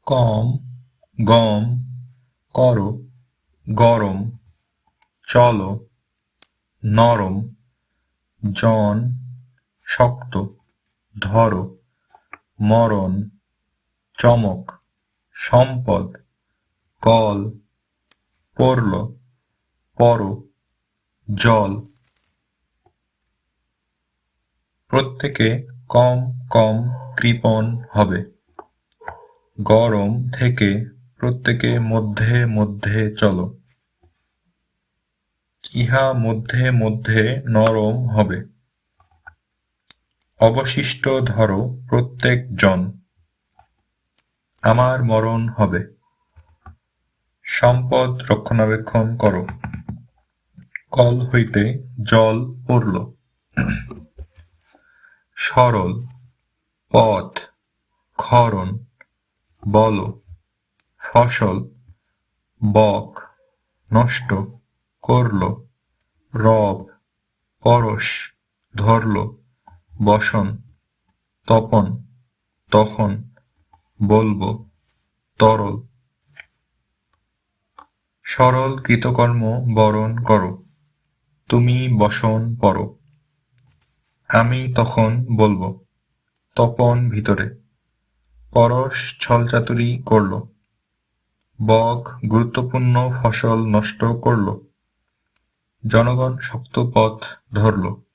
কম গম করো গরম চলো নরম জন শক্ত ধরো মরণ চমক সম্পদ কল পড়ল পরো জল। প্রত্যেকে কম কম কৃপণ হবে। গরম থেকে প্রত্যেকে মধ্যে মধ্যে চলো। ইহা মধ্যে মধ্যে নরম হবে। অবশিষ্ট ধরো প্রত্যেক জন। আমার মরণ হবে। সম্পদ রক্ষণাবেক্ষণ করো। কল হইতে জল পড়ল। সরল পথ ক্ষরণ বল ফসল বক নষ্ট করল রব পরশ ধরল বসন তপন তখন বলবো তরল। সরল কৃতকর্ম বরণ করো। তুমি বসন পরো। আমি তখন বলবো তপন ভিতরে। পরশ ছলচাতুরি করল। বক গুরুত্বপূর্ণ ফসল নষ্ট করল। জনগণ শক্ত পথ ধরল।